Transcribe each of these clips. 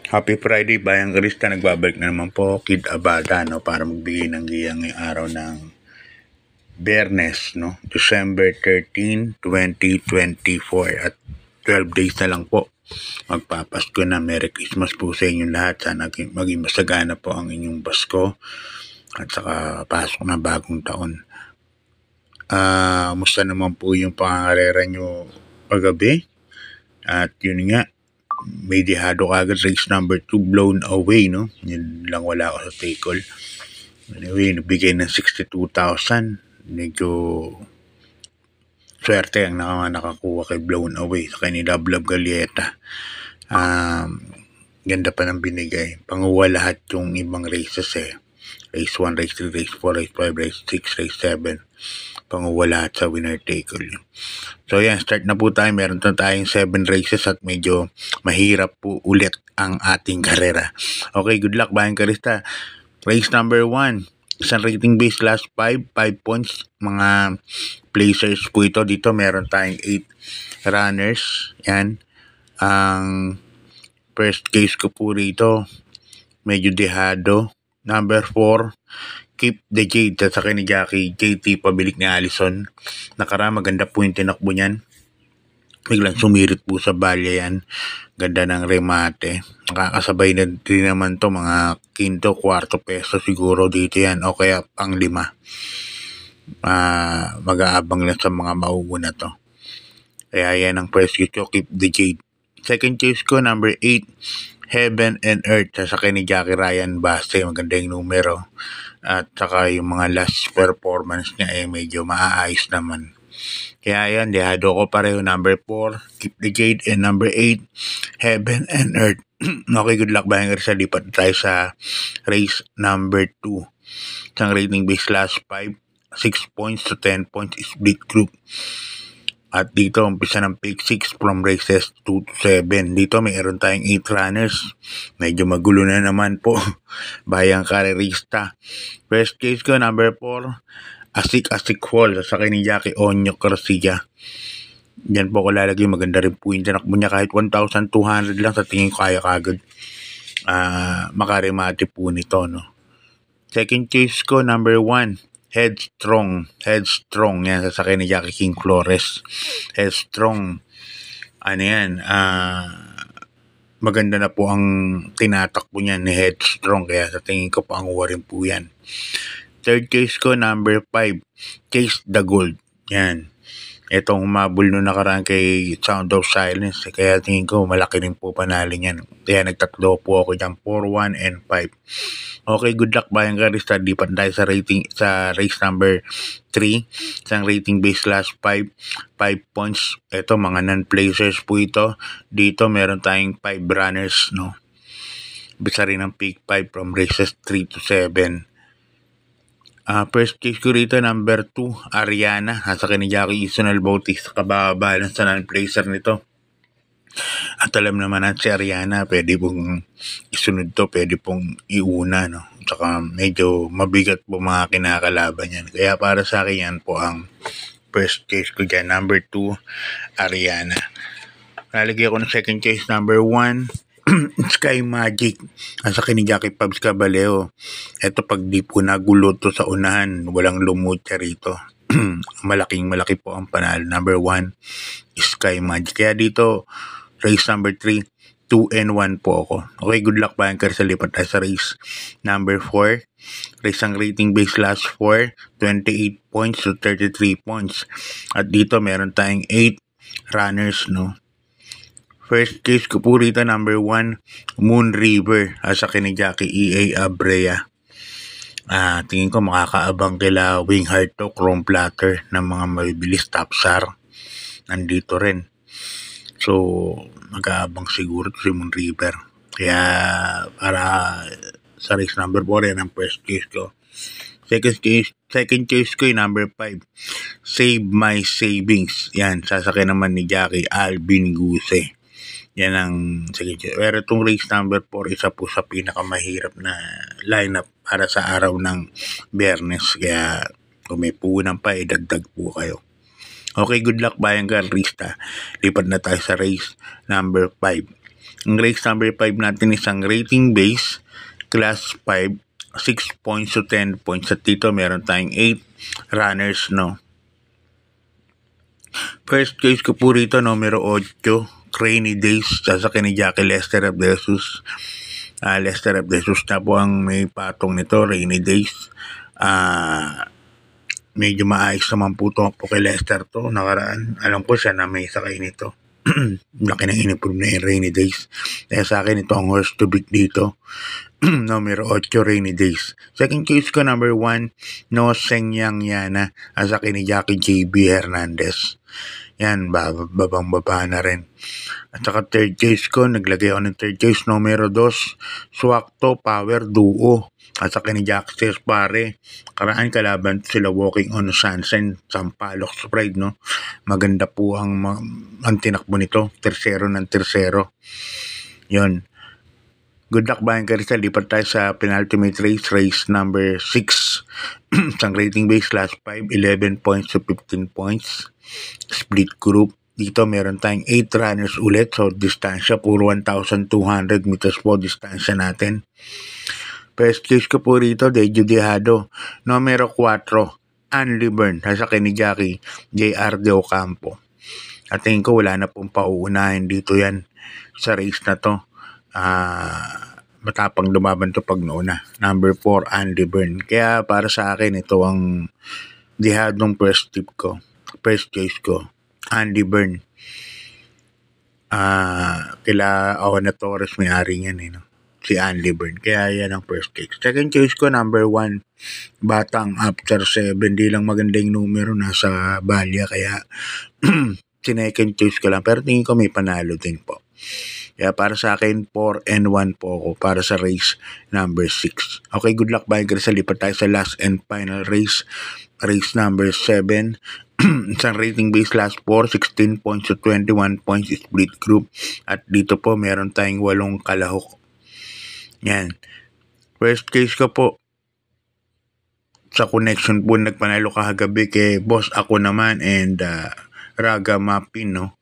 Happy Friday, Bayang Krista. Nagbabalik na naman po, Kid Abada, no, para magbigay ng giyang ngayong araw ng Biyernes, no, December 13, 2024. At 12 days na lang po. Magpapasko na. Merry Christmas po sa inyong lahat. Sana maging masagana po ang inyong Pasko. At saka pasok na bagong taon. Musta naman po yung pangangalera nyo paggabi? At yun nga, may dehado kagad race number 2 blown away, no? Yun lang, wala ako sa take-all. Anyway, nabigay ng 62,000. Medyo swerte ang nakakuha kay blown away sa kanila Blab Galieta. Ganda pa ng binigay. Panguha lahat yung ibang races eh. Race 1, race 3, race 4, race 5, race 6, race 7. Panguha lahat sa winner take-all. So yan, start na po tayo. Meron na tayong 7 races at medyo mahirap po ulit ang ating karera. Okay, good luck, Bayang Krista. Race number 1, isang rating base last 5 points. Mga placers po ito. Dito meron tayong 8 runners. Yan. Ang first case ko po rito, medyo dehado. Number 4, Keep the Jade, sasakay ni Jackie JT, pabilik ni Allison. Maganda po yung tinakbo niyan. Biglang sumirit po sa balya yan. Ganda ng remate. Nakakasabay na din naman to, mga quinto, kwarto peso siguro dito yan. O kaya pang 5. Mag-aabang lang sa mga mauuna to. Kaya yan ang first case ko, Keep the Jade. Second case ko, number 8, Heaven and Earth, sasakay ni Jackie Ryan Base. Maganda yung numero. At saka yung mga last performance niya ay medyo maaayos naman. Kaya yan, dehado ko pareho. Number 4, Keep the Jade, and number 8, Heaven and Earth. Okay, good luck, Bayang Krista. Lipat tayo sa race number 2. Isang rating base last 5, 6 points to 10 points, split group. At dito, umpisa ng pick 6 from races 2 to 7. Dito, mayroon tayong 8 runners. Medyo magulo na naman po. Bayang Karerista. First case ko, number 4, Asik Fall. Sasakay ni Jackie Onyo Garcia. Yan po ko lalagay. Maganda rin po yung tinakbo niya. Kahit 1,200 lang, sa tingin ko kaya kagad. Makaremate po nito, no? Second case ko, number 1, Headstrong. Yan, sasakay ni Jackie King Flores. Headstrong. Ano yan? Maganda na po ang tinatakbo niya ni Headstrong. Kaya sa tingin ko, panguha rin po yan. Third case ko, number 5, Chase the Gold. Yan. Itong humabol nung nakaraan kay Sound of Silence. Kaya tingin ko, malaki rin po panalo niyan. Kaya nagtatlo po ako dyan, 4, 1, and 5. Okay, good luck, Bayang Krista. Lipat tayo sa race number 3. Isang rating base last 5 points. Ito, mga non-placers po ito. Dito, meron tayong 5 runners, no? Bisa rin ang pick 5 from races 3 to 7. First case ko rito, number 2, Ariana. Nasa ni Jackie Isonel Bautista. Kababalan sa non-placer nito. At alam naman natin si Ariana, pwede pong isunod to, pwede pong iuna, no? Tsaka medyo mabigat po mga kinakalaban yan. Kaya para sa akin yan po ang first case ko dyan, number 2, Ariana. Nalagay ako ng second case, number 1, Sky Magic. Nasa ni Jackie Pabs Caballero. Ito, pag di po nagulo to sa unahan, walang lumutya rito. Malaki po ang panalo. Number 1, Sky Magic. Kaya dito, race number 3, 2 and 1 po ako. Okay, good luck, Bayang Krista. Lipat tayo sa race number 4. Race ang rating base last 4, 28 points to 33 points. At dito, meron tayong 8 runners, no? First case ko po rito, number 1, Moon River. Sa ni Jackie E.A. Abrea. Tingin ko makakaabang kila Wing Heart to Chrome Platter ng mga mabibilis Tapsar. Nandito rin. So, mag-aabang siguro si Moon River. Kaya, para sa race number 4, yan ang first case ko. Second case ko yung number 5, Save My Savings. Yan, sasakay naman ni Jackie Alvin Guse. Yan ang second case. Pero itong race number 4, isa po sa pinakamahirap na lineup para sa araw ng Biyernes. Kaya, kung may puhunan pa, dagdag po kayo. Okay, good luck, Bayang Krista. Lipat na tayo sa race number 5. Ang race number 5 natin is ang rating base, class 5, 6 points to 10 points. At dito meron tayong 8 runners, no. First choice ko po rito, numero 8, Rainy Days, sasakyan ni Jackie Lester Abdesus. Lester Abdesus na po ang may patong nito, Rainy Days. Medyo maayos naman po ito po kay Lester to. Nakaraan, alam ko siya na may sakay nito. Laki na in-improve na yung Rainy Days. Kaya sa akin ito ang horse to beat dito. Numero 8, Rainy Days. Second choice ko, number 1, No Seng Yang Yana, sasakyan ni Jackie JB Hernandez. Yan, babang-baba na rin. At saka third choice ko, naglagay ako ng third choice, numero 2, Swakto Power Duo. At saka ni Jack Pare. Karaan kalaban sila Walking on Sunshine, Sampaloc Pride, no? Maganda po ang tinakbo nito. Tersero ng tersero. Yun. Good luck Bayan Karisal. Lipat tayo sa penultimate race, race number 6. Isang rating base, class 5, 11 points to 15 points. Split group. Dito meron tayong 8 runners ulit. So, distansya, puro 1,200 meters po distansya natin. First case ko po rito, Dejo Dejado. Numero 4, Anli Byrne. Sasakyan ni Jackie J.R. De Ocampo. At tingin ko wala na pong pauunahin dito yan sa race na to. Matapang lumaban to pag noona. Number 4, Anli Byrne. Kaya para sa akin, ito ang Dejadong first tip ko. First choice ko, Anli Byrne. Kila Awana Torres may-ari yan, no? Si Anli Byrne. Kaya yan ang first choice. Second choice ko, number 1, Batang After 7. Di lang maganda yung numero, nasa Balya. Kaya second choice ko lang. Pero tingin ko may panalo din po. Kaya para sa akin, 4 and 1 po ako para sa race number 6. Okay, good luck Bayan Karisal. Lipat tayo sa last and final race. Race number 7. Isang rating base, class 4, 16 points to 21 points, split group. At dito po meron tayong 8 kalahok. Yan. First case ko po, sa connection po nagpanalo kahagabi kay Boss Ako Naman and Raga Mapin, no?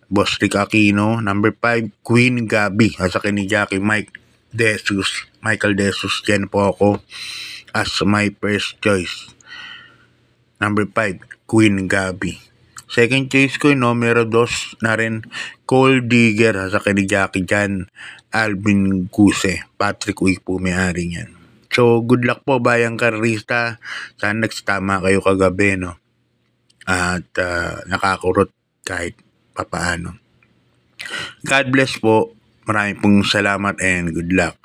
Boss Rick Aquino. Number 5, Queen Gabi. Sasakyan ni Jackie Michael Desus. Yan po ako as my first choice. Number 5, Queen Gabi. Second choice ko, numero 2 na rin, Cold Digger. Sasakyan ni Jackie Jan Alvin Guse. Patrick Uy po may-ari yan. So, good luck po Bayang Karista. Sana nagstama kayo kagabi, no? At nakakurot kahit papaano. God bless po. Maraming pong salamat and good luck.